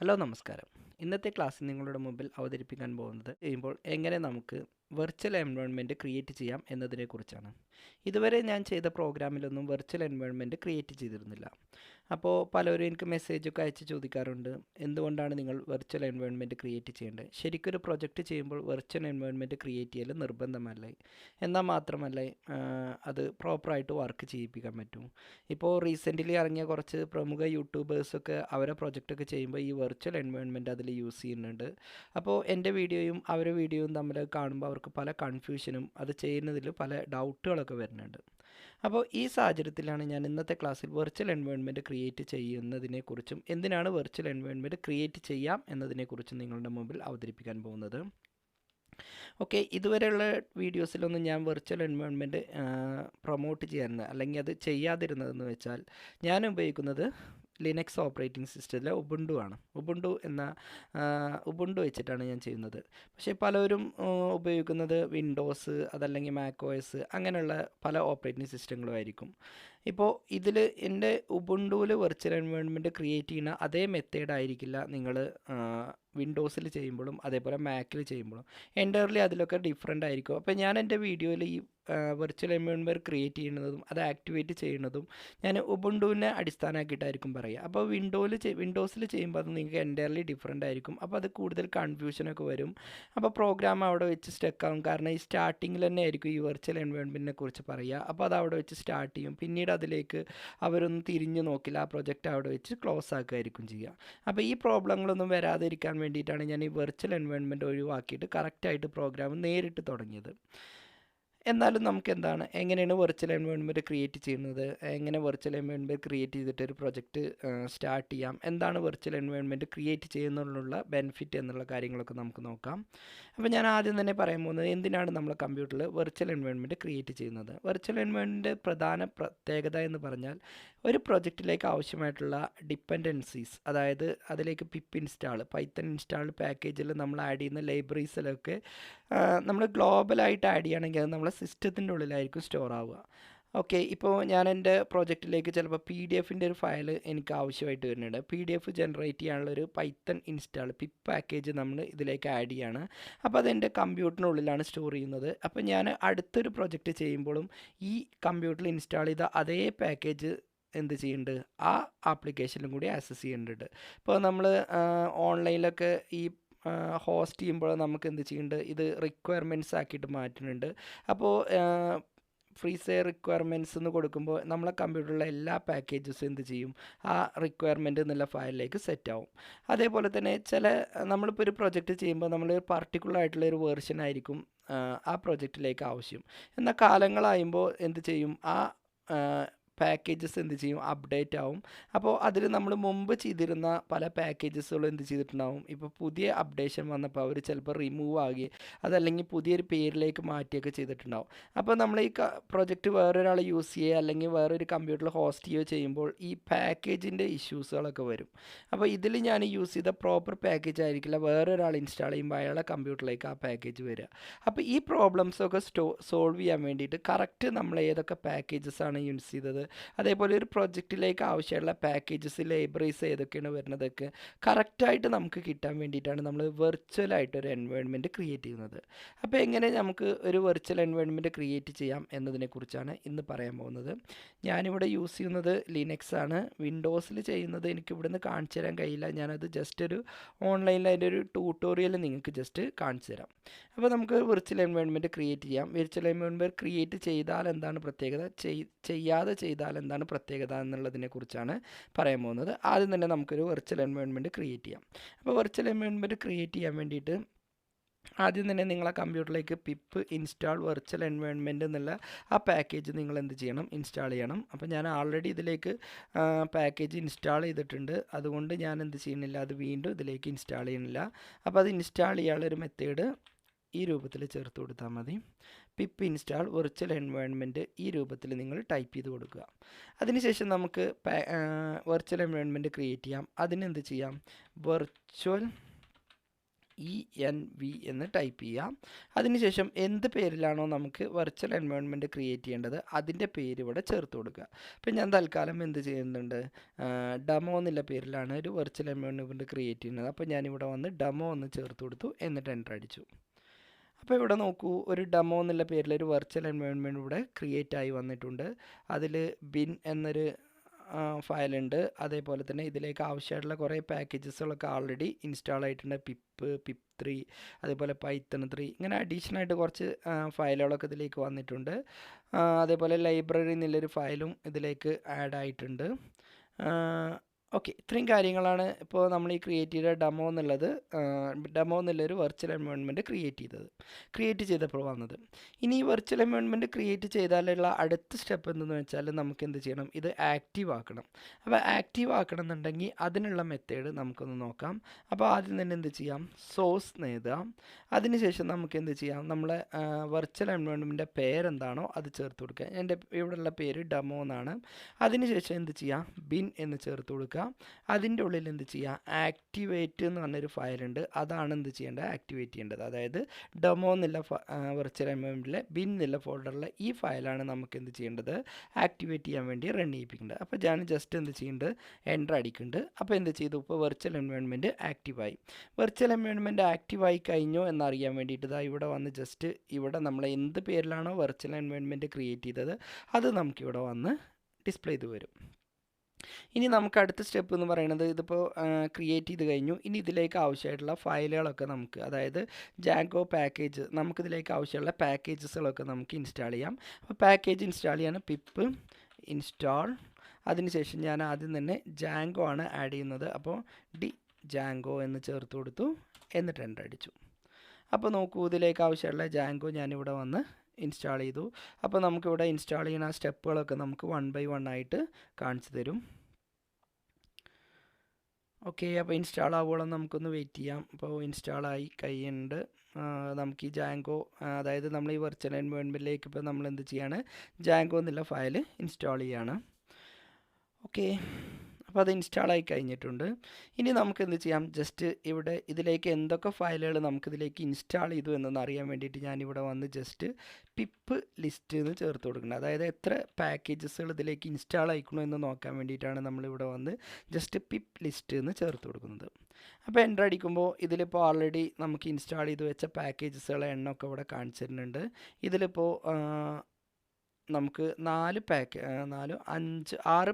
Hello നമസ്കാരം. ഇന്നത്തെ ക്ലാസ്സിൽ നിങ്ങളുടെ മുമ്പിൽ അവതരിപ്പിക്കാൻ പോകുന്നത് എങ്ങനെ നമുക്ക് വെർച്വൽ എൻവയോൺമെൻറ്റ് ക്രിയേറ്റ് ചെയ്യാം എന്നതിനെക്കുറിച്ചാണ്. ഇതുവരെ ഞാൻ ചെയ്ത പ്രോഗ്രാമിലൊന്നും വെർച്വൽ എൻവയോൺമെൻറ്റ് ക്രിയേറ്റ് ചെയ്തിരുന്നില്ല. അപ്പോൾ പലരും എനിക്ക് മെസ്സേജൊക്കെ അയച്ച് ചോദിക്കാറുണ്ട്, എന്തുകൊണ്ടാണ് നിങ്ങൾ വെർച്വൽ എൻവയോൺമെൻറ്റ് ക്രിയേറ്റ് ചെയ്യേണ്ടത്? ശരിക്കൊരു പ്രൊജക്റ്റ് ചെയ്യുമ്പോൾ വെർച്വൽ എൻവയോൺമെൻറ്റ് ക്രിയേറ്റ് ചെയ്യൽ നിർബന്ധമല്ലേ? എന്നാൽ മാത്രമല്ലേ അത് പ്രോപ്പറായിട്ട് വർക്ക് ചെയ്യിപ്പിക്കാൻ പറ്റും. ഇപ്പോൾ റീസെൻ്റ്ലി ഇറങ്ങിയ കുറച്ച് പ്രമുഖ യൂട്യൂബേഴ്സൊക്കെ അവരെ പ്രൊജക്റ്റൊക്കെ ചെയ്യുമ്പോൾ ഈ വെർച്വൽ എൻവയോൺമെൻറ്റ് അതിൽ യൂസ് ചെയ്യുന്നുണ്ട്. അപ്പോൾ എൻ്റെ വീഡിയോയും അവരുടെ വീഡിയോയും തമ്മിൽ കാണുമ്പോൾ അവർക്ക് പല കൺഫ്യൂഷനും അത് ചെയ്യുന്നതിൽ പല ഡൗട്ടുകളൊക്കെ വരുന്നുണ്ട്. അപ്പോൾ ഈ സാഹചര്യത്തിലാണ് ഞാൻ ഇന്നത്തെ ക്ലാസ്സിൽ വെർച്വൽ എൻവയോൺമെൻറ്റ് ക്രിയേറ്റ് ചെയ്യുന്നതിനെക്കുറിച്ചും എന്തിനാണ് വെർച്വൽ എൻവയോൺമെൻറ്റ് ക്രിയേറ്റ് ചെയ്യാം എന്നതിനെക്കുറിച്ചും നിങ്ങളുടെ മുമ്പിൽ അവതരിപ്പിക്കാൻ പോകുന്നത്. ഓക്കെ, ഇതുവരെയുള്ള വീഡിയോസിലൊന്നും ഞാൻ വെർച്വൽ എൻവയോൺമെൻറ്റ് പ്രൊമോട്ട് ചെയ്യാറുണ്ട് അല്ലെങ്കിൽ അത് ചെയ്യാതിരുന്നതെന്ന് വെച്ചാൽ ഞാൻ ഉപയോഗിക്കുന്നത് ലിനക്സ് ഓപ്പറേറ്റിംഗ് സിസ്റ്റത്തിലെ ഉബുണ്ടു ആണ്. ഉബുണ്ടു വെച്ചിട്ടാണ് ഞാൻ ചെയ്യുന്നത്. പക്ഷേ പലരും ഉപയോഗിക്കുന്നത് വിൻഡോസ് അതല്ലെങ്കിൽ മാക് ഒ എസ് അങ്ങനെയുള്ള പല ഓപ്പറേറ്റിംഗ് സിസ്റ്റങ്ങളും ആയിരിക്കും. ഇപ്പോൾ ഇതിൽ എൻ്റെ ഉബുണ്ടുവിൽ വെർച്വൽ എൻവയോൺമെൻറ്റ് ക്രിയേറ്റ് ചെയ്യുന്ന അതേ മെത്തേഡ് ആയിരിക്കില്ല നിങ്ങൾ വിൻഡോസിൽ ചെയ്യുമ്പോഴും അതേപോലെ മാക്കിൽ ചെയ്യുമ്പോഴും എൻ്റയർലി അതിലൊക്കെ ഡിഫറെൻ്റ് ആയിരിക്കും. അപ്പോൾ ഞാൻ എൻ്റെ വീഡിയോയിൽ ഈ വെർച്വൽ എൻവയോൺമെൻറ്റ് ക്രിയേറ്റ് ചെയ്യുന്നതും അത് ആക്ടിവേറ്റ് ചെയ്യുന്നതും ഞാൻ ഉബുണ്ടുവിനെ അടിസ്ഥാനമാക്കിയിട്ടായിരിക്കും പറയുക. അപ്പോൾ വിൻഡോസിൽ ചെയ്യുമ്പോൾ അത് നിങ്ങൾക്ക് എൻ്റയർലി ഡിഫറെൻ്റ് ആയിരിക്കും. അപ്പോൾ അത് കൂടുതൽ കൺഫ്യൂഷനൊക്കെ വരും. അപ്പോൾ പ്രോഗ്രാം അവിടെ വെച്ച് സ്റ്റക്ക് ആവും. കാരണം ഈ സ്റ്റാർട്ടിങ്ങിൽ തന്നെ ആയിരിക്കും ഈ വെർച്വൽ എൻവയോൺമെൻറ്റിനെ കുറിച്ച് പറയുക. അപ്പോൾ അത് അവിടെ വെച്ച് സ്റ്റാർട്ട് ചെയ്യും. പിന്നീട് അതിലേക്ക് അവരൊന്നും തിരിഞ്ഞു നോക്കില്ല. ആ പ്രൊജക്റ്റ് അവിടെ വെച്ച് ക്ലോസ് ആക്കുകയായിരിക്കും ചെയ്യുക. അപ്പോൾ ഈ പ്രോബ്ലങ്ങളൊന്നും വരാതിരിക്കാൻ വേണ്ടിയിട്ടാണ് ഞാൻ ഈ വെർച്വൽ എൻവയോൺമെൻറ്റ് ഒഴിവാക്കിയിട്ട് കറക്റ്റായിട്ട് പ്രോഗ്രാം നേരിട്ട് തുടങ്ങിയത്. എന്നാലും നമുക്ക് എങ്ങനെയാണ് വെർച്വൽ എൻവയോൺമെൻറ്റ് ക്രിയേറ്റ് ചെയ്യുന്നത്, എങ്ങനെ വെർച്വൽ എൻവയോൺമെൻറ്റ് ക്രിയേറ്റ് ചെയ്തിട്ട് ഒരു പ്രൊജക്റ്റ് സ്റ്റാർട്ട് ചെയ്യാം, എന്താണ് വെർച്വൽ എൻവയോൺമെൻറ്റ് ക്രിയേറ്റ് ചെയ്യുന്നതിനുള്ള ബെനിഫിറ്റ് എന്നുള്ള കാര്യങ്ങളൊക്കെ നമുക്ക് നോക്കാം. അപ്പോൾ ഞാൻ ആദ്യം തന്നെ പറയാൻ പോകുന്നത് എന്തിനാണ് നമ്മൾ കമ്പ്യൂട്ടറിൽ വെർച്വൽ എൻവയോൺമെൻറ്റ് ക്രിയേറ്റ് ചെയ്യുന്നത്. വെർച്വൽ എൻവയോൺമെൻറ്റ് പ്രധാന പ്രത്യേകത എന്ന് പറഞ്ഞാൽ ഒരു പ്രൊജക്റ്റിലേക്ക് ആവശ്യമായിട്ടുള്ള ഡിപ്പെൻഡൻസീസ്, അതായത് അതിലേക്ക് പിപ്പ് ഇൻസ്റ്റാൾ, പൈത്തൺ ഇൻസ്റ്റാൾഡ് പാക്കേജിൽ നമ്മൾ ആഡ് ചെയ്യുന്ന ലൈബ്രറീസിലൊക്കെ നമ്മൾ ഗ്ലോബലായിട്ട് ആഡ് ചെയ്യുകയാണെങ്കിൽ അത് നമ്മളെ സിസ്റ്റത്തിൻ്റെ ഉള്ളിലായിരിക്കും സ്റ്റോർ ആവുക. ഓക്കെ, ഇപ്പോൾ ഞാൻ എൻ്റെ പ്രോജക്റ്റിലേക്ക് ചിലപ്പോൾ PDF-ൻ്റെ ഒരു ഫയൽ എനിക്ക് ആവശ്യമായിട്ട് വരുന്നുണ്ട്. PDF ജനറേറ്റ് ചെയ്യാനുള്ളൊരു പൈത്തൺ ഇൻസ്റ്റാൾ പിപ്പ് പാക്കേജ് നമ്മൾ ഇതിലേക്ക് ആഡ് ചെയ്യാണ്. അപ്പോൾ അതെൻ്റെ കമ്പ്യൂട്ടറിനുള്ളിലാണ് സ്റ്റോർ ചെയ്യുന്നത്. അപ്പോൾ ഞാൻ അടുത്തൊരു പ്രൊജക്റ്റ് ചെയ്യുമ്പോഴും ഈ കമ്പ്യൂട്ടറിൽ ഇൻസ്റ്റാൾ ചെയ്ത അതേ പാക്കേജ് എന്ത് ചെയ്യുന്നുണ്ട്, ആ ആപ്ലിക്കേഷനിലും കൂടി ആക്സസ് ചെയ്യുന്നുണ്ട്. ഇപ്പോൾ നമ്മൾ ഓൺലൈനിലൊക്കെ ഈ ഹോസ്റ്റ് ചെയ്യുമ്പോൾ നമുക്ക് എന്ത് ചെയ്യുന്നുണ്ട്, ഇത് റിക്വയർമെൻറ്റ്സ് ആക്കിയിട്ട് മാറ്റുന്നുണ്ട്. അപ്പോൾ ഫ്രീ റിക്വയർമെൻറ്റ്സ് എന്ന് കൊടുക്കുമ്പോൾ നമ്മളെ കമ്പ്യൂട്ടറിലെ എല്ലാ പാക്കേജസും എന്ത് ചെയ്യും, ആ റിക്വയർമെൻറ്റ് എന്നുള്ള ഫയലിലേക്ക് സെറ്റ് ആവും. അതേപോലെ തന്നെ നമ്മളിപ്പോൾ ഒരു പ്രൊജക്റ്റ് ചെയ്യുമ്പോൾ നമ്മൾ പർട്ടിക്കുലർ ആയിട്ടുള്ള ഒരു വേർഷൻ ആയിരിക്കും ആ പ്രൊജക്റ്റിലേക്ക് ആവശ്യം. എന്നാൽ കാലങ്ങളായുമ്പോൾ എന്ത് ചെയ്യും, ആ പാക്കേജസ് എന്ത് ചെയ്യും, അപ്ഡേറ്റ് ആവും. അപ്പോൾ അതിൽ നമ്മൾ മുമ്പ് ചെയ്തിരുന്ന പല പാക്കേജസുകളും എന്ത് ചെയ്തിട്ടുണ്ടാവും, ഇപ്പോൾ പുതിയ അപ്ഡേഷൻ വന്നപ്പോൾ അവർ ചിലപ്പോൾ റിമൂവ് ആകുകയും അതല്ലെങ്കിൽ പുതിയൊരു പേരിലേക്ക് മാറ്റുകയൊക്കെ ചെയ്തിട്ടുണ്ടാവും. അപ്പോൾ നമ്മൾ ഈ പ്രൊജക്റ്റ് വേറൊരാൾ യൂസ് ചെയ്യുക അല്ലെങ്കിൽ വേറൊരു കമ്പ്യൂട്ടറിൽ ഹോസ്റ്റ് ചെയ്യുകയോ ചെയ്യുമ്പോൾ ഈ പാക്കേജിൻ്റെ ഇഷ്യൂസുകളൊക്കെ വരും. അപ്പോൾ ഇതിൽ ഞാൻ യൂസ് ചെയ്ത പ്രോപ്പർ പാക്കേജ് ആയിരിക്കില്ല വേറൊരാൾ ഇൻസ്റ്റാൾ ചെയ്യുമ്പോൾ അയാളെ കമ്പ്യൂട്ടറിലേക്ക് ആ പാക്കേജ് വരിക. അപ്പോൾ ഈ പ്രോബ്ലംസൊക്കെ സോൾവ് ചെയ്യാൻ വേണ്ടിയിട്ട് കറക്റ്റ് നമ്മൾ ഏതൊക്കെ പാക്കേജസ് ആണ് യൂസ് ചെയ്തത്, അതേപോലെ ഒരു പ്രൊജക്റ്റിലേക്ക് ആവശ്യമുള്ള പാക്കേജസ് ലൈബ്രറീസ് ഏതൊക്കെയാണ് വരുന്നതൊക്കെ കറക്റ്റായിട്ട് നമുക്ക് കിട്ടാൻ വേണ്ടിയിട്ടാണ് നമ്മൾ വെർച്വലായിട്ടൊരു എൻവയോൺമെൻറ്റ് ക്രിയേറ്റ് ചെയ്യുന്നത്. അപ്പോൾ എങ്ങനെ നമുക്ക് ഒരു വെർച്വൽ എൻവയോൺമെൻറ്റ് ക്രിയേറ്റ് ചെയ്യാം എന്നതിനെക്കുറിച്ചാണ് ഇന്ന് പറയാൻ പോകുന്നത്. ഞാനിവിടെ യൂസ് ചെയ്യുന്നത് ലിനക്സ് ആണ്. വിൻഡോസിൽ ചെയ്യുന്നത് എനിക്ക് ഇവിടുന്ന് കാണിച്ചു തരാൻ കഴിയില്ല. ഞാനത് ജസ്റ്റ് ഒരു ഓൺലൈനിൽ അതിൻ്റെ ഒരു ട്യൂട്ടോറിയൽ നിങ്ങൾക്ക് ജസ്റ്റ് കാണിച്ചു തരാം. അപ്പോൾ നമുക്ക് വെർച്വൽ എൻവയോൺമെൻറ്റ് ക്രിയേറ്റ് ചെയ്യാം. വെർച്വൽ എൻവയോൺമെൻറ്റ് ക്രിയേറ്റ് ചെയ്താൽ എന്താണ് പ്രത്യേകത, ചെയ്യാതെ ചെയ്താൽ എന്താണ് പ്രത്യേകത എന്നുള്ളതിനെ കുറിച്ചാണ് പറയാൻ പോകുന്നത്. ആദ്യം തന്നെ നമുക്കൊരു വെർച്വൽ എൻവയോൺമെൻറ്റ് ക്രിയേറ്റ് ചെയ്യാം. അപ്പോൾ വെർച്വൽ എൻവയോൺമെൻറ്റ് ക്രിയേറ്റ് ചെയ്യാൻ വേണ്ടിയിട്ട് ആദ്യം തന്നെ നിങ്ങളെ കമ്പ്യൂട്ടറിലേക്ക് പിപ്പ് ഇൻസ്റ്റാൾ വെർച്വൽ എൻവയോൺമെൻറ്റ് എന്നുള്ള ആ പാക്കേജ് നിങ്ങൾ എന്ത് ചെയ്യണം, ഇൻസ്റ്റാൾ ചെയ്യണം. അപ്പോൾ ഞാൻ ആൾറെഡി ഇതിലേക്ക് പാക്കേജ് ഇൻസ്റ്റാൾ ചെയ്തിട്ടുണ്ട്. അതുകൊണ്ട് ഞാൻ എന്ത് ചെയ്യുന്നില്ല, അത് വീണ്ടും ഇതിലേക്ക് ഇൻസ്റ്റാൾ ചെയ്യുന്നില്ല. അപ്പോൾ അത് ഇൻസ്റ്റാൾ ചെയ്യാനുള്ളൊരു മെത്തേഡ് ഈ രൂപത്തിൽ ചേർത്ത് കൊടുത്താൽ മതി. പിപ്പ് ഇൻസ്റ്റാൾ വെർച്വൽ എൻവയോൺമെൻറ്റ് ഈ രൂപത്തിൽ നിങ്ങൾ ടൈപ്പ് ചെയ്ത് കൊടുക്കുക. അതിനുശേഷം നമുക്ക് വെർച്വൽ എൻവയോൺമെൻറ്റ് ക്രിയേറ്റ് ചെയ്യാം. അതിനെന്ത് ചെയ്യാം, വെർച്വൽ ENV എന്ന് ടൈപ്പ് ചെയ്യാം. അതിനുശേഷം എന്ത് പേരിലാണോ നമുക്ക് വെർച്വൽ എൻവയോൺമെൻറ്റ് ക്രിയേറ്റ് ചെയ്യേണ്ടത് അതിൻ്റെ പേര് ഇവിടെ ചേർത്ത് കൊടുക്കുക. അപ്പോൾ ഞാൻ തൽക്കാലം എന്ത് ചെയ്യുന്നുണ്ട്, ഡെമോ എന്നുള്ള പേരിലാണ് ഒരു വെർച്വൽ എൻവയോൺമെൻറ്റ് ക്രിയേറ്റ് ചെയ്യുന്നത്. അപ്പോൾ ഞാനിവിടെ വന്ന് ഡെമോ എന്ന് ചേർത്ത് കൊടുത്തു, എന്നിട്ട് എൻ്റർ അടിച്ചു. അപ്പോൾ ഇവിടെ നോക്കൂ, ഒരു ഡെമോ എന്നുള്ള പേരിൽ ഒരു വെർച്വൽ എൻവയോൺമെൻറ്റ് ഇവിടെ ക്രിയേറ്റ് ആയി വന്നിട്ടുണ്ട്. അതിൽ ബിൻ എന്നൊരു ഫയലുണ്ട്. അതേപോലെ തന്നെ ഇതിലേക്ക് ആവശ്യമായിട്ടുള്ള കുറേ പാക്കേജസുകളൊക്കെ ഓൾറെഡി ഇൻസ്റ്റാൾ ആയിട്ടുണ്ട്. പിപ്പ് 3, അതേപോലെ Python 3, ഇങ്ങനെ അഡീഷണൽ ആയിട്ട് കുറച്ച് ഫയലുകളൊക്കെ ഇതിലേക്ക് വന്നിട്ടുണ്ട്. അതേപോലെ ലൈബ്രറി എന്നുള്ളൊരു ഫയലും ഇതിലേക്ക് ആഡ് ആയിട്ടുണ്ട്. ഓക്കെ, ഇത്രയും കാര്യങ്ങളാണ് ഇപ്പോൾ നമ്മൾ ഈ ക്രിയേറ്റ് ചെയ്ത ഡെമോ എന്നുള്ളൊരു വെർച്വൽ എൻവയോൺമെൻറ്റ് ക്രിയേറ്റ് ചെയ്തപ്പോൾ വന്നത്. ഇനി ഈ വെർച്വൽ എൻവയോൺമെൻറ്റ് ക്രിയേറ്റ് ചെയ്താലുള്ള അടുത്ത സ്റ്റെപ്പ് എന്തെന്ന് വെച്ചാൽ നമുക്ക് എന്ത് ചെയ്യണം, ഇത് ആക്റ്റീവ് ആക്കണം. അപ്പോൾ ആക്റ്റീവ് ആക്കണം എന്നുണ്ടെങ്കിൽ അതിനുള്ള മെത്തേഡ് നമുക്കൊന്ന് നോക്കാം. അപ്പോൾ ആദ്യം തന്നെ എന്ത് ചെയ്യാം, സോഴ്സ് എഴുതാം. അതിനുശേഷം നമുക്ക് എന്ത് ചെയ്യാം, നമ്മളെ വെർച്വൽ എൻവയോൺമെൻറ്റിൻ്റെ പേരെന്താണോ അത് ചേർത്ത് കൊടുക്കുക. എൻ്റെ ഇവിടെയുള്ള പേര് ഡെമോ എന്നാണ്. അതിനുശേഷം എന്ത് ചെയ്യാം, ബിൻ എന്ന് ചേർത്ത് കൊടുക്കുക. അതിൻ്റെ ഉള്ളിൽ എന്ത് ചെയ്യുക, ആക്ടിവേറ്റ് എന്ന് പറഞ്ഞൊരു ഫയലുണ്ട്, അതാണ് എന്ത് ചെയ്യേണ്ടത്, ആക്ടിവേറ്റ് ചെയ്യേണ്ടത്. അതായത് ഡെമോ എന്നുള്ള വെർച്വൽ എൻവയോൺമെൻറ്റിലെ ബിൻ എന്നുള്ള ഫോൾഡറിലെ ഈ ഫയലാണ് നമുക്ക് എന്ത് ചെയ്യേണ്ടത്, ആക്ടിവേറ്റ് ചെയ്യാൻ വേണ്ടി റൺ ചെയ്യിപ്പിക്കേണ്ടത്. അപ്പോൾ ഞാൻ ജസ്റ്റ് എന്ത് ചെയ്യുന്നുണ്ട്, എൻ്റർ അടിക്കുന്നുണ്ട്. അപ്പോൾ എന്ത് ചെയ്തു, ഇപ്പോൾ വെർച്വൽ എൻവയോൺമെൻറ്റ് ആക്റ്റീവായി. വെർച്വൽ എൻവയോൺമെൻറ്റ് ആക്റ്റീവായി കഴിഞ്ഞോ എന്നറിയാൻ വേണ്ടിയിട്ട് ഇതാ ഇവിടെ വന്ന് ജസ്റ്റ് ഇവിടെ നമ്മൾ എന്ത് പേരിലാണോ വെർച്വൽ എൻവയോൺമെൻറ്റ് ക്രിയേറ്റ് ചെയ്തത് അത് നമുക്കിവിടെ വന്ന് ഡിസ്പ്ലേ ചെയ്ത് വരും. ഇനി നമുക്ക് അടുത്ത സ്റ്റെപ്പ് എന്ന് പറയുന്നത്, ഇതിപ്പോൾ ക്രിയേറ്റ് ചെയ്ത് കഴിഞ്ഞു. ഇനി ഇതിലേക്ക് ആവശ്യമായിട്ടുള്ള ഫയലുകളൊക്കെ നമുക്ക്, അതായത് ജാങ്കോ പാക്കേജ്, നമുക്കിതിലേക്ക് ആവശ്യമുള്ള പാക്കേജസുകളൊക്കെ നമുക്ക് ഇൻസ്റ്റാൾ ചെയ്യാം. അപ്പോൾ പാക്കേജ് ഇൻസ്റ്റാൾ ചെയ്യാൻ പിപ്പ് ഇൻസ്റ്റാൾ. അതിനുശേഷം ഞാൻ ആദ്യം തന്നെ ജാങ്കോ ആണ് ആഡ് ചെയ്യുന്നത്. അപ്പോൾ ജാങ്കോ എന്ന് ചേർത്ത് കൊടുത്തു, എന്നിട്ട് എൻ്റർ അടിച്ചു. അപ്പോൾ നോക്കൂ, ഇതിലേക്ക് ആവശ്യമുള്ള ജാങ്കോ ഞാനിവിടെ വന്ന് ഇൻസ്റ്റാൾ ചെയ്തു. അപ്പോൾ നമുക്കിവിടെ ഇൻസ്റ്റാൾ ചെയ്യുന്ന സ്റ്റെപ്പുകളൊക്കെ നമുക്ക് 1 by 1 ആയിട്ട് കാണിച്ചു തരും. ഓക്കെ, അപ്പോൾ ഇൻസ്റ്റാൾ ആവുകയോളം നമുക്കൊന്ന് വെയിറ്റ് ചെയ്യാം. അപ്പോൾ ഇൻസ്റ്റാളായി കഴിയുന്നുണ്ട്. നമുക്ക് ഈ ജാങ്കോ, അതായത് നമ്മൾ ഈ വെർച്വൽ എൻവയോൺമെൻറ്റിലേക്ക് ഇപ്പോൾ നമ്മൾ എന്ത് ചെയ്യാണ്, ജാങ്കോ എന്നുള്ള ഫയൽ ഇൻസ്റ്റാൾ ചെയ്യാണ്. ഓക്കെ, അപ്പോൾ അത് ഇൻസ്റ്റാളായി കഴിഞ്ഞിട്ടുണ്ട്. ഇനി നമുക്ക് എന്ത് ചെയ്യാം, ജസ്റ്റ് ഇവിടെ ഇതിലേക്ക് എന്തൊക്കെ ഫയലുകൾ നമുക്കിതിലേക്ക് ഇൻസ്റ്റാൾ ചെയ്തു എന്നൊന്ന് അറിയാൻ വേണ്ടിയിട്ട് ഞാനിവിടെ വന്ന് ജസ്റ്റ് പിപ്പ് ലിസ്റ്റ് എന്ന് ചേർത്ത് കൊടുക്കുന്നത്. അതായത് എത്ര പാക്കേജസുകൾ ഇതിലേക്ക് ഇൻസ്റ്റാൾ ആയിക്കണോ എന്ന് നോക്കാൻ വേണ്ടിയിട്ടാണ് നമ്മളിവിടെ വന്ന് ജസ്റ്റ് പിപ്പ് ലിസ്റ്റ് എന്ന് ചേർത്ത് കൊടുക്കുന്നത്. അപ്പോൾ എൻ്റർ അടിക്കുമ്പോൾ ഇതിലിപ്പോൾ ഓൾറെഡി നമുക്ക് ഇൻസ്റ്റാൾ ചെയ്ത് വെച്ച പാക്കേജസുകളെ എണ്ണമൊക്കെ ഇവിടെ കാണിച്ചു തരുന്നുണ്ട്. ഇതിലിപ്പോൾ നമുക്ക് 6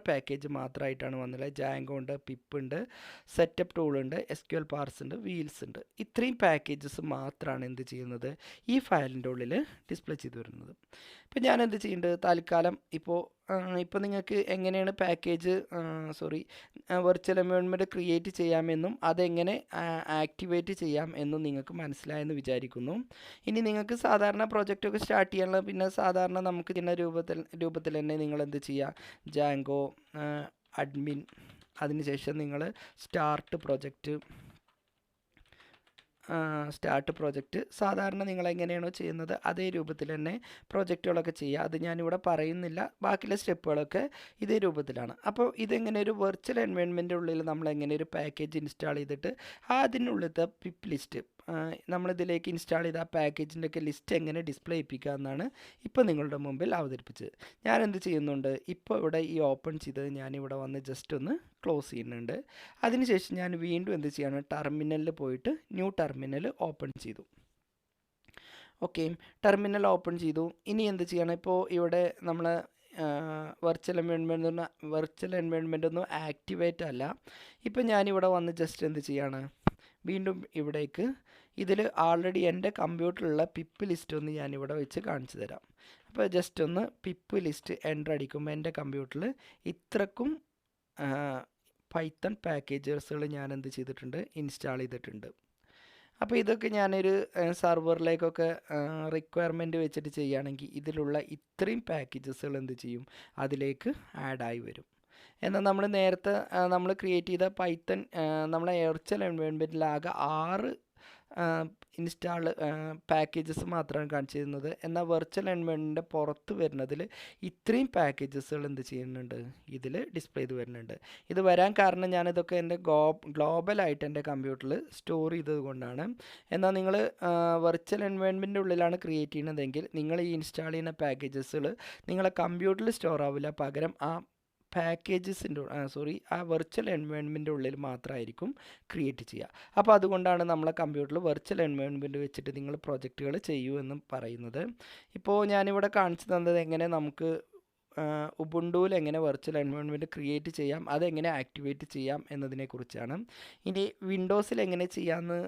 പാക്കേജ് മാത്രമായിട്ടാണ് വന്നിട്ടുള്ളത്. ജാങ്കോ ഉണ്ട്, പിപ്പ് ഉണ്ട്, സെറ്റപ്പ് ടൂൾ ഉണ്ട്, SQL പാർസ് ഉണ്ട്, വീൽസ് ഉണ്ട്. ഇത്രയും പാക്കേജസ് മാത്രമാണ് എന്ത് ചെയ്യുന്നത്, ഈ ഫയലിൻ്റെ ഉള്ളിൽ ഡിസ്പ്ലേ ചെയ്ത് വരുന്നത്. ഇപ്പം ഞാൻ എന്ത് ചെയ്യുന്നുണ്ട്, തൽക്കാലം ഇപ്പോൾ നിങ്ങൾക്ക് എങ്ങനെയാണ് വെർച്വൽ എൻവയോൺമെൻറ്റ് ക്രിയേറ്റ് ചെയ്യാമെന്നും അതെങ്ങനെ ആക്ടിവേറ്റ് ചെയ്യാം എന്നും നിങ്ങൾക്ക് മനസ്സിലായെന്ന് വിചാരിക്കുന്നു. ഇനി നിങ്ങൾക്ക് സാധാരണ പ്രൊജക്റ്റൊക്കെ സ്റ്റാർട്ട് ചെയ്യാനുള്ള, പിന്നെ സാധാരണ നമുക്ക് ചെയ്യുന്ന രൂപത്തിൽ തന്നെ നിങ്ങൾ എന്ത് ചെയ്യുക, ജാങ്കോ അഡ്മിൻ, അതിനുശേഷം നിങ്ങൾ സ്റ്റാർട്ട് പ്രൊജക്റ്റ് സാധാരണ നിങ്ങൾ എങ്ങനെയാണോ ചെയ്യുന്നത് അതേ രൂപത്തിൽ തന്നെ പ്രൊജക്റ്റുകളൊക്കെ ചെയ്യുക. അത് ഞാനിവിടെ പറയുന്നില്ല, ബാക്കിയുള്ള സ്റ്റെപ്പുകളൊക്കെ ഇതേ രൂപത്തിലാണ്. അപ്പോൾ ഇതെങ്ങനെ ഒരു വെർച്വൽ എൻവയോൺമെൻറ്റിൻ്റെ ഉള്ളിൽ നമ്മൾ എങ്ങനെ ഒരു പാക്കേജ് ഇൻസ്റ്റാൾ ചെയ്തിട്ട് അതിനുള്ളിലത്തെ പിപ്പ് ലിസ്റ്റ് നമ്മളിതിലേക്ക് ഇൻസ്റ്റാൾ ചെയ്ത ആ പാക്കേജിൻ്റെ ഒക്കെ ലിസ്റ്റ് എങ്ങനെ ഡിസ്പ്ലേ ചെയ്യിപ്പിക്കുക എന്നാണ് ഇപ്പോൾ നിങ്ങളുടെ മുമ്പിൽ അവതരിപ്പിച്ചത്. ഞാൻ എന്ത് ചെയ്യുന്നുണ്ട്, ഇപ്പോൾ ഇവിടെ ഈ ഓപ്പൺ ചെയ്തത് ഞാനിവിടെ വന്ന് ജസ്റ്റ് ഒന്ന് ക്ലോസ് ചെയ്യുന്നുണ്ട്. അതിനുശേഷം ഞാൻ വീണ്ടും എന്ത് ചെയ്യാണ്, ടെർമിനലിൽ പോയിട്ട് ന്യൂ ടെർമിനൽ ഓപ്പൺ ചെയ്തു. ഓക്കെ, ടെർമിനൽ ഓപ്പൺ ചെയ്തു. ഇനി എന്ത് ചെയ്യണം, ഇപ്പോൾ ഇവിടെ നമ്മൾ വെർച്വൽ എൻവയോൺമെൻറ്റ് ഒന്നും ആക്ടിവേറ്റ് അല്ല. ഇപ്പം ഞാനിവിടെ വന്ന് ജസ്റ്റ് എന്ത് ചെയ്യാണ്, വീണ്ടും ഇവിടേക്ക് ഇതിൽ ഓൾറെഡി എൻ്റെ കമ്പ്യൂട്ടറിലുള്ള പിപ്പ് ലിസ്റ്റ് ഒന്ന് ഞാനിവിടെ വെച്ച് കാണിച്ചു തരാം. അപ്പോൾ ജസ്റ്റ് ഒന്ന് പിപ്പ് ലിസ്റ്റ് എൻ്റർ അടിക്കുമ്പോൾ എൻ്റെ കമ്പ്യൂട്ടറിൽ ഇത്രക്കും പൈത്തൺ പാക്കേജസുകൾ ഞാൻ എന്ത് ചെയ്തിട്ടുണ്ട്, ഇൻസ്റ്റാൾ ചെയ്തിട്ടുണ്ട്. അപ്പോൾ ഇതൊക്കെ ഞാനൊരു സെർവറിലേക്കൊക്കെ റിക്വയർമെൻറ്റ് വെച്ചിട്ട് ചെയ്യുകയാണെങ്കിൽ ഇതിലുള്ള ഇത്രയും പാക്കേജസുകൾ എന്ത് ചെയ്യും, അതിലേക്ക് ആഡായി വരും. എന്നാൽ നമ്മൾ നേരത്തെ നമ്മൾ ക്രിയേറ്റ് ചെയ്ത പൈത്തൺ നമ്മളെ വെർച്വൽ എൻവയോൺമെൻറ്റിലാകെ 6 ഇൻസ്റ്റാൾ പാക്കേജസ് മാത്രമാണ് കാണിച്ചു തരുന്നത്. എന്നാൽ വെർച്വൽ എൻവയോൺമെൻറ്റിൻ്റെ പുറത്ത് വരുന്നതിൽ ഇത്രയും പാക്കേജസുകൾ എന്ത് ചെയ്യുന്നുണ്ട്, ഇതിൽ ഡിസ്പ്ലേ ചെയ്ത് വരുന്നുണ്ട്. ഇത് വരാൻ കാരണം ഞാനിതൊക്കെ എൻ്റെ ഗ്ലോബലായിട്ട് എൻ്റെ കമ്പ്യൂട്ടറിൽ സ്റ്റോർ ചെയ്തത് കൊണ്ടാണ്. എന്നാൽ നിങ്ങൾ വെർച്വൽ എൻവയോൺമെൻറ്റിൻ്റെ ഉള്ളിലാണ് ക്രിയേറ്റ് ചെയ്യുന്നതെങ്കിൽ നിങ്ങൾ ഈ ഇൻസ്റ്റാൾ ചെയ്യുന്ന പാക്കേജസുകൾ നിങ്ങളെ കമ്പ്യൂട്ടറിൽ സ്റ്റോർ ആവില്ല, പകരം ആ ആ വെർച്വൽ എൻവയോൺമെൻറ്റിൻ്റെ ഉള്ളിൽ മാത്രമായിരിക്കും ക്രിയേറ്റ് ചെയ്യുക. അപ്പോൾ അതുകൊണ്ടാണ് നമ്മളെ കമ്പ്യൂട്ടറിൽ വെർച്വൽ എൻവയോൺമെൻറ്റ് വെച്ചിട്ട് നിങ്ങൾ പ്രൊജക്റ്റുകൾ ചെയ്യൂ എന്ന് പറയുന്നത്. ഇപ്പോൾ ഞാനിവിടെ കാണിച്ചു തന്നത് എങ്ങനെ നമുക്ക് ഉബുണ്ടുവിൽ എങ്ങനെ വെർച്വൽ എൻവയോൺമെൻറ്റ് ക്രിയേറ്റ് ചെയ്യാം, അതെങ്ങനെ ആക്ടിവേറ്റ് ചെയ്യാം എന്നതിനെക്കുറിച്ചാണ്. ഇനി വിൻഡോസിൽ എങ്ങനെ ചെയ്യാമെന്ന്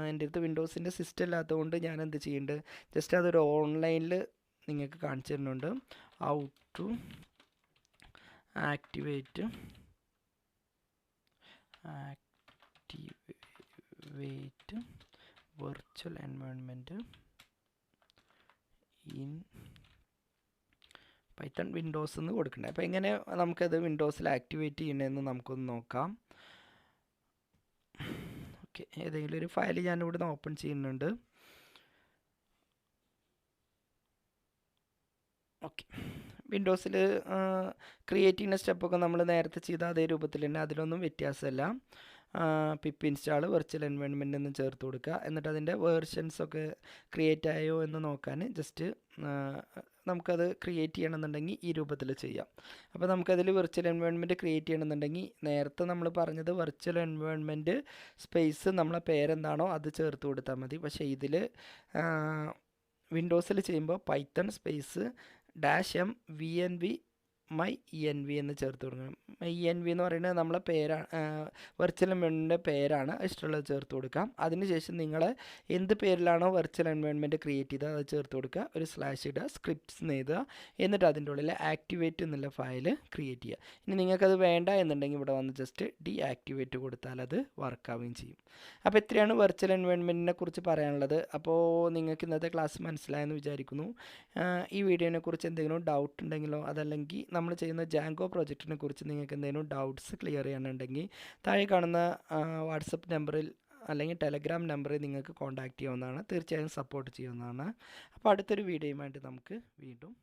എൻ്റെ അടുത്ത് വിൻഡോസിൻ്റെ സിസ്റ്റം ഇല്ലാത്തതുകൊണ്ട് ഞാൻ എന്ത് ചെയ്യുന്നുണ്ട്, ജസ്റ്റ് അതൊരു ഓൺലൈനിൽ നിങ്ങൾക്ക് കാണിച്ചു തരുന്നുണ്ട്. How to activate virtual environment in Python Windows എന്ന് കൊടുക്കണ്ടേ. അപ്പോൾ എങ്ങനെ നമുക്കത് വിൻഡോസിൽ ആക്ടിവേറ്റ് ചെയ്യണമെന്ന് നമുക്കൊന്ന് നോക്കാം. ഓക്കെ, ഏതെങ്കിലും ഒരു ഫയൽ ഞാനിവിടെ ഓപ്പൺ ചെയ്യുന്നുണ്ട്. ഓക്കെ, വിൻഡോസിൽ ക്രിയേറ്റ് ചെയ്യുന്ന സ്റ്റെപ്പൊക്കെ നമ്മൾ നേരത്തെ ചെയ്ത അതേ രൂപത്തിൽ തന്നെ, അതിലൊന്നും വ്യത്യാസമല്ല. പിപ്പ് ഇൻസ്റ്റാൾ വെർച്വൽ എൻവയോൺമെൻറ്റ് എന്ന് ചേർത്ത് കൊടുക്കുക. എന്നിട്ട് അതിൻ്റെ വേർഷൻസൊക്കെ ക്രിയേറ്റ് ആയോ എന്ന് നോക്കാൻ ജസ്റ്റ് നമുക്കത് ക്രിയേറ്റ് ചെയ്യണമെന്നുണ്ടെങ്കിൽ ഈ രൂപത്തിൽ ചെയ്യാം. അപ്പോൾ നമുക്കതിൽ വെർച്വൽ എൻവയോൺമെൻറ്റ് ക്രിയേറ്റ് ചെയ്യണമെന്നുണ്ടെങ്കിൽ നേരത്തെ നമ്മൾ പറഞ്ഞത് വെർച്വൽ എൻവയോൺമെൻറ്റ് സ്പേസ് നമ്മളെ പേരെന്താണോ അത് ചേർത്ത് കൊടുത്താൽ മതി. പക്ഷേ ഇതിൽ വിൻഡോസിൽ ചെയ്യുമ്പോൾ Python space -m my env എന്ന് ചേർത്ത് കൊടുക്കണം. env എന്ന് പറയുന്നത് നമ്മളെ പേരാണ്, വെർച്വൽ എൻവയോൺമെൻറ്റിൻ്റെ പേരാണ്. ഇഷ്ടമുള്ളത് ചേർത്ത് കൊടുക്കാം. അതിനുശേഷം നിങ്ങൾ എന്ത് പേരിലാണോ വെർച്വൽ എൻവയോൺമെൻറ്റ് ക്രിയേറ്റ് ചെയ്തത് അത് ചേർത്ത് കൊടുക്കുക, ഒരു സ്ലാഷ് ഇടുക, സ്ക്രിപ്റ്റ്സ് എഴുതുക, എന്നിട്ട് അതിൻ്റെ ഉള്ളിൽ ആക്ടിവേറ്റ് എന്നുള്ള ഫയൽ ക്രിയേറ്റ് ചെയ്യുക. ഇനി നിങ്ങൾക്കത് വേണ്ട എന്നുണ്ടെങ്കിൽ ഇവിടെ വന്ന് ജസ്റ്റ് ഡീആക്ടിവേറ്റ് കൊടുത്താൽ അത് വർക്കാവുകയും ചെയ്യും. അപ്പോൾ ഇത്രയാണ് വെർച്വൽ എൻവയോൺമെൻറ്റിനെ കുറിച്ച് പറയാനുള്ളത്. അപ്പോൾ നിങ്ങൾക്ക് ഇന്നത്തെ ക്ലാസ് മനസ്സിലായെന്ന് വിചാരിക്കുന്നു. ഈ വീഡിയോനെ കുറിച്ച് എന്തെങ്കിലും ഡൗട്ട് ഉണ്ടെങ്കിലോ അതല്ലെങ്കിൽ നമ്മൾ ചെയ്യുന്ന ജാങ്കോ പ്രോജക്റ്റിനെ കുറിച്ച് നിങ്ങൾക്ക് എന്തെങ്കിലും ഡൗട്ട്സ് ക്ലിയർ ചെയ്യാനുണ്ടെങ്കിൽ താഴെ കാണുന്ന വാട്സപ്പ് നമ്പറിൽ അല്ലെങ്കിൽ ടെലഗ്രാം നമ്പറിൽ നിങ്ങൾക്ക് കോൺടാക്റ്റ് ചെയ്യാവുന്നതാണ്. തീർച്ചയായും സപ്പോർട്ട് ചെയ്യാവുന്നതാണ്. അപ്പോൾ അടുത്തൊരു വീഡിയോയുമായിട്ട് നമുക്ക് വീണ്ടും